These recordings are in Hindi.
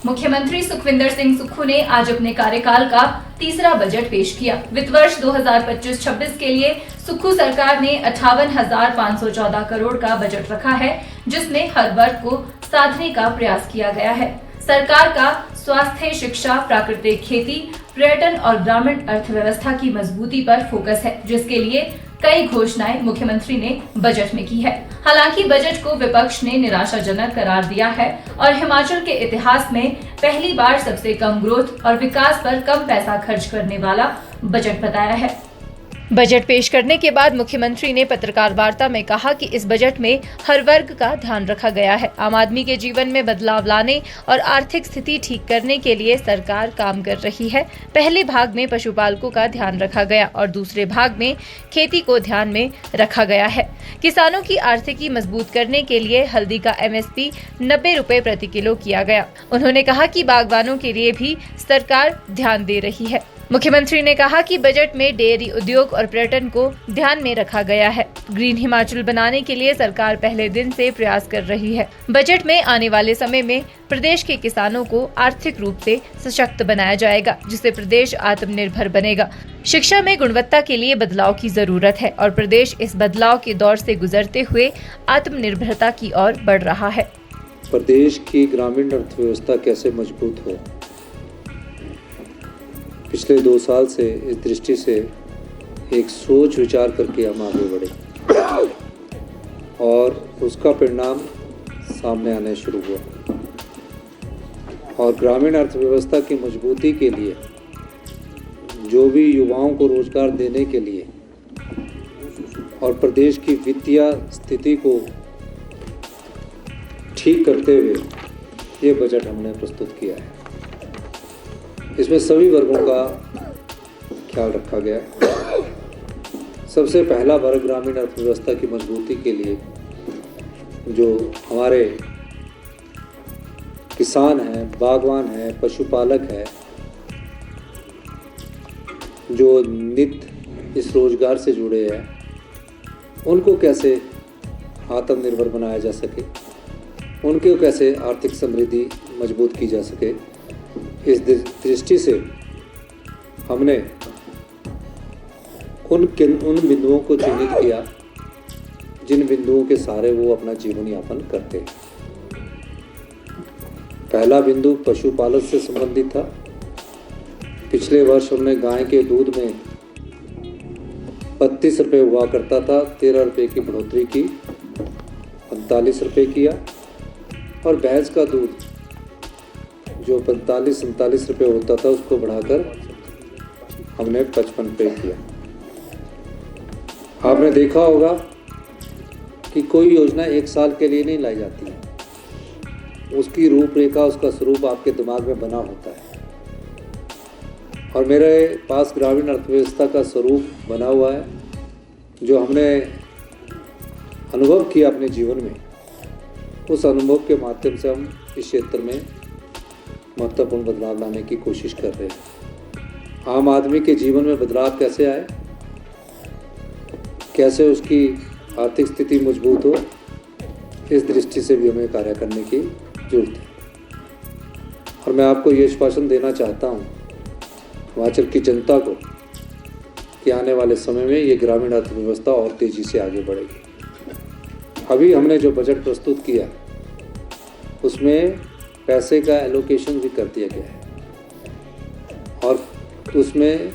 मुख्यमंत्री सुखविंदर सिंह सुक्खू ने आज अपने कार्यकाल का तीसरा बजट पेश किया। वित्त वर्ष 2025-26 के लिए सुक्खू सरकार ने 58,514 करोड़ का बजट रखा है, जिसमें हर वर्ग को साधने का प्रयास किया गया है। सरकार का स्वास्थ्य, शिक्षा, प्राकृतिक खेती, पर्यटन और ग्रामीण अर्थव्यवस्था की मजबूती पर फोकस है, जिसके लिए कई घोषणाएं मुख्यमंत्री ने बजट में की है। हालांकि बजट को विपक्ष ने निराशाजनक करार दिया है और हिमाचल के इतिहास में पहली बार सबसे कम ग्रोथ और विकास पर कम पैसा खर्च करने वाला बजट बताया है। बजट पेश करने के बाद मुख्यमंत्री ने पत्रकार वार्ता में कहा कि इस बजट में हर वर्ग का ध्यान रखा गया है। आम आदमी के जीवन में बदलाव लाने और आर्थिक स्थिति ठीक करने के लिए सरकार काम कर रही है। पहले भाग में पशुपालकों का ध्यान रखा गया और दूसरे भाग में खेती को ध्यान में रखा गया है। किसानों की आर्थिकी मजबूत करने के लिए हल्दी का MSP 90 रुपए प्रति किलो किया गया। उन्होंने कहा कि बागवानों के लिए भी सरकार ध्यान दे रही है। मुख्यमंत्री ने कहा कि बजट में डेयरी उद्योग और पर्यटन को ध्यान में रखा गया है। ग्रीन हिमाचल बनाने के लिए सरकार पहले दिन से प्रयास कर रही है। बजट में आने वाले समय में प्रदेश के किसानों को आर्थिक रूप से सशक्त बनाया जाएगा, जिससे प्रदेश आत्मनिर्भर बनेगा। शिक्षा में गुणवत्ता के लिए बदलाव की जरूरत है और प्रदेश इस बदलाव के दौर से गुजरते हुए आत्मनिर्भरता की ओर बढ़ रहा है। प्रदेश की ग्रामीण अर्थव्यवस्था कैसे मजबूत हो, पिछले 2 साल से इस दृष्टि से एक सोच विचार करके हम आगे बढ़े और उसका परिणाम सामने आने शुरू हुआ। और ग्रामीण अर्थव्यवस्था की मजबूती के लिए, जो भी युवाओं को रोजगार देने के लिए और प्रदेश की वित्तीय स्थिति को ठीक करते हुए ये बजट हमने प्रस्तुत किया है। इसमें सभी वर्गों का ख्याल रखा गया है। सबसे पहला वर्ग ग्रामीण अर्थव्यवस्था की मजबूती के लिए जो हमारे किसान हैं, बागवान हैं, पशुपालक हैं, जो नित्य इस रोजगार से जुड़े हैं, उनको कैसे आत्मनिर्भर बनाया जा सके, उनके कैसे आर्थिक समृद्धि मजबूत की जा सके, इस दृष्टि से हमने उन बिंदुओं को चिन्हित किया जिन बिंदुओं के सहारे वो अपना जीवन यापन करते हैं। पहला बिंदु पशुपालन से संबंधित था। पिछले वर्ष हमने गाय के दूध में 32 रुपये हुआ करता था, 13 रुपये की बढ़ोतरी की, 45 रुपये किया। और भैंस का दूध जो 45-47 रुपये होता था, उसको बढ़ाकर हमने 55 रुपये किया। आपने देखा होगा कि कोई योजना 1 साल के लिए नहीं लाई जाती है। उसकी रूपरेखा, उसका स्वरूप आपके दिमाग में बना होता है। और मेरे पास ग्रामीण अर्थव्यवस्था का स्वरूप बना हुआ है, जो हमने अनुभव किया अपने जीवन में। उस अनुभव के माध्यम से हम इस क्षेत्र में महत्वपूर्ण बदलाव लाने की कोशिश कर रहे हैं। आम आदमी के जीवन में बदलाव कैसे आए, कैसे उसकी आर्थिक स्थिति मजबूत हो, इस दृष्टि से भी हमें कार्य करने की जरूरत है। और मैं आपको ये आश्वासन देना चाहता हूँ हिमाचल की जनता को कि आने वाले समय में ये ग्रामीण अर्थव्यवस्था और तेज़ी से आगे बढ़ेगी। अभी हमने जो बजट प्रस्तुत किया उसमें पैसे का एलोकेशन भी कर दिया गया है। और उसमें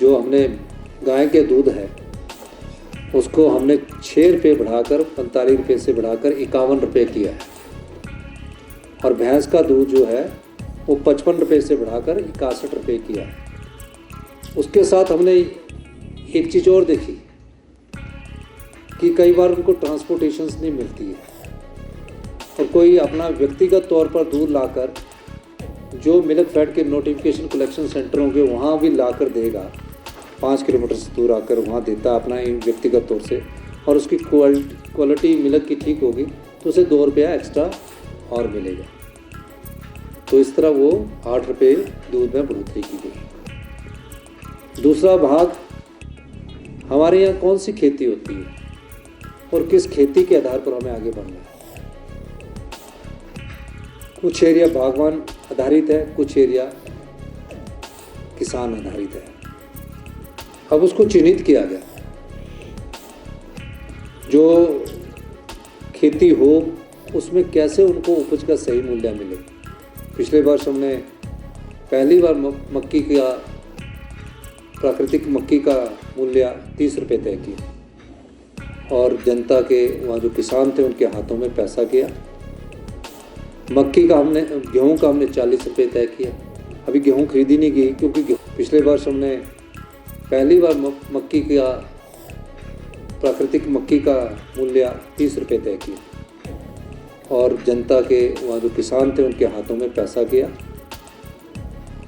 जो हमने गाय के दूध है उसको हमने 6 रुपये बढ़ाकर 45 रुपये से बढ़ाकर 51 रुपये किया है। और भैंस का दूध जो है वो 55 रुपये से बढ़ाकर 61 रुपये किया है। उसके साथ हमने एक चीज़ और देखी कि कई बार उनको ट्रांसपोर्टेशंस नहीं मिलती है, और कोई अपना व्यक्तिगत तौर पर दूध लाकर जो मिल्क फैट के नोटिफिकेशन कलेक्शन सेंटर होंगे वहाँ भी लाकर देगा, 5 किलोमीटर से दूर आकर वहाँ देता अपना व्यक्तिगत तौर से, और उसकी क्वालिटी मिल्क की ठीक होगी तो उसे 2 रुपया एक्स्ट्रा और मिलेगा। तो इस तरह वो 8 रुपये दूध में बढ़ोतरी की गई। दूसरा भाग, हमारे यहाँ कौन सी खेती होती है और किस खेती के आधार पर हमें आगे बढ़ना है। कुछ एरिया बागवान आधारित है, कुछ एरिया किसान आधारित है। अब उसको चिन्हित किया गया, जो खेती हो उसमें कैसे उनको उपज का सही मूल्य मिले। पिछले वर्ष हमने पहली बार मक्की का, प्राकृतिक मक्की का मूल्य 30 रुपये तय किया और जनता के वहाँ जो किसान थे उनके हाथों में पैसा गया। मक्की का हमने, गेहूं का हमने 40 रुपये तय किया। अभी गेहूं खरीदी नहीं गई क्योंकि पिछले वर्ष हमने पहली बार मक्की का, प्राकृतिक मक्की का मूल्य 30 रुपये तय किया और जनता के वहाँ जो किसान थे उनके हाथों में पैसा गया।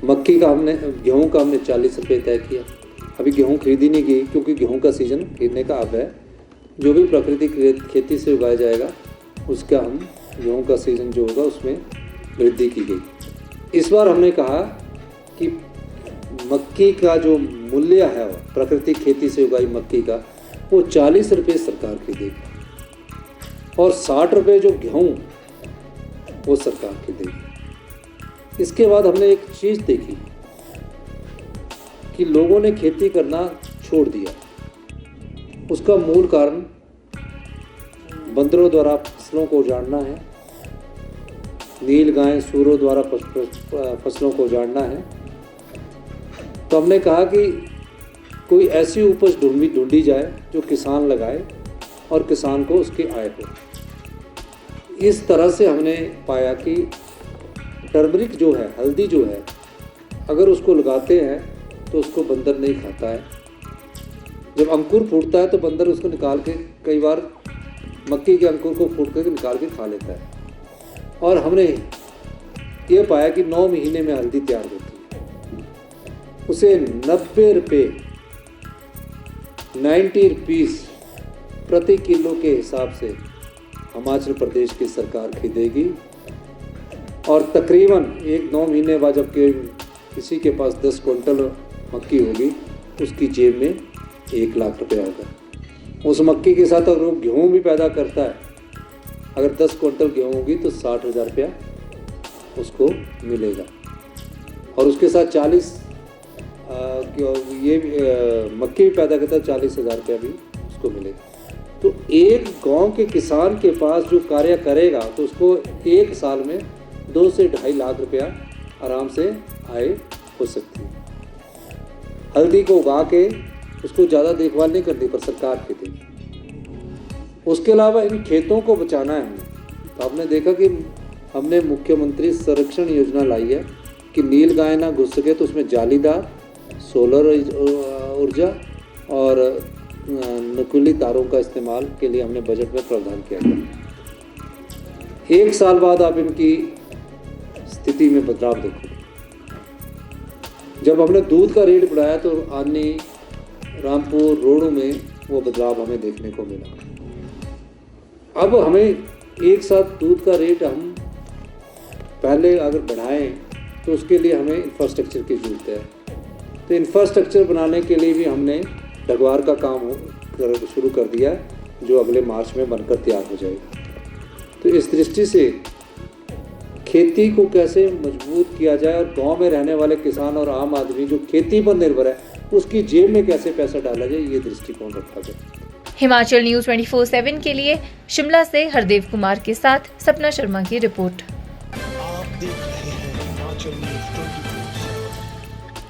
मक्की का हमने, गेहूं का हमने 40 रुपये तय किया। अभी गेहूं खरीदी नहीं गई क्योंकि गेहूं का सीज़न खरीदने का अब है। जो भी प्राकृतिक खेती से उगाया जाएगा उसका हम गेहूं का सीज़न जो होगा उसमें वृद्धि की गई। इस बार हमने कहा कि मक्की का जो मूल्य है प्राकृतिक खेती से उगाई मक्की का, वो 40 रुपये सरकार खरीदेगी और 60 रुपये जो गेहूँ वो सरकार खरीदेगी। इसके बाद हमने एक चीज़ देखी कि लोगों ने खेती करना छोड़ दिया। उसका मूल कारण बंदरों द्वारा फसलों को उजाड़ना है, नील गाय सूरों द्वारा फसलों को उजाड़ना है। तो हमने कहा कि कोई ऐसी उपज ढूंढी जाए जो किसान लगाए और किसान को उसकी आय हो। इस तरह से हमने पाया कि टर्मरिक जो है, हल्दी जो है, अगर उसको लगाते हैं तो उसको बंदर नहीं खाता है। जब अंकुर फूटता है तो बंदर उसको निकाल के, कई बार मक्की के अंकुर को फूट करके निकाल के खा लेता है। और हमने ये पाया कि 9 महीने में हल्दी तैयार होती है। उसे 90 रुपये 90 रुपीस प्रति किलो के हिसाब से हिमाचल प्रदेश की सरकार खरीदेगी और तकरीबन 9 महीने बाद जब किसी के पास 10 क्विंटल मक्की होगी उसकी जेब में 1 लाख रुपया होगा। उस मक्की के साथ अगर वो गेहूँ भी पैदा करता है, अगर 10 क्विंटल गेहूँ होगी तो 60,000 रुपया उसको मिलेगा और उसके साथ 40 मक्की भी पैदा करता है, 40,000 रुपया भी उसको मिलेगा। तो एक गांव के किसान के पास जो कार्य करेगा तो उसको एक साल में 2 से 2.5 लाख रुपया आराम से आय हो सकती है। हल्दी को उगा के उसको ज़्यादा देखभाल नहीं करनी पर सरकार खरीदेगी। उसके अलावा इन खेतों को बचाना है हमें। तो आपने देखा कि हमने मुख्यमंत्री संरक्षण योजना लाई है कि नील गाय ना घुस सके तो उसमें जालीदार सोलर ऊर्जा और नुकीली तारों का इस्तेमाल के लिए हमने बजट में प्रावधान किया गया। 1 साल बाद आप इनकी स्थिति में बदलाव देखो। जब हमने दूध का रेट बढ़ाया तो आनी, रामपुर, रोडों में वो बदलाव हमें देखने को मिला। अब हमें एक साथ दूध का रेट हम पहले अगर बढ़ाएं तो उसके लिए हमें इंफ्रास्ट्रक्चर की ज़रूरत है। तो इंफ्रास्ट्रक्चर बनाने के लिए भी हमने ढगवार का काम शुरू कर दिया है जो अगले मार्च में बनकर तैयार हो जाएगा। तो इस दृष्टि से खेती को कैसे मजबूत किया जाए और गांव में रहने वाले किसान और आम आदमी जो खेती पर निर्भर है उसकी जेब में कैसे पैसा डाला जाए, ये दृष्टिकोण रखा जाए। हिमाचल न्यूज़ 24/7 के लिए शिमला से हरदेव कुमार के साथ सपना शर्मा की रिपोर्ट। आप देख रहे हैं हिमाचल न्यूज़ 24।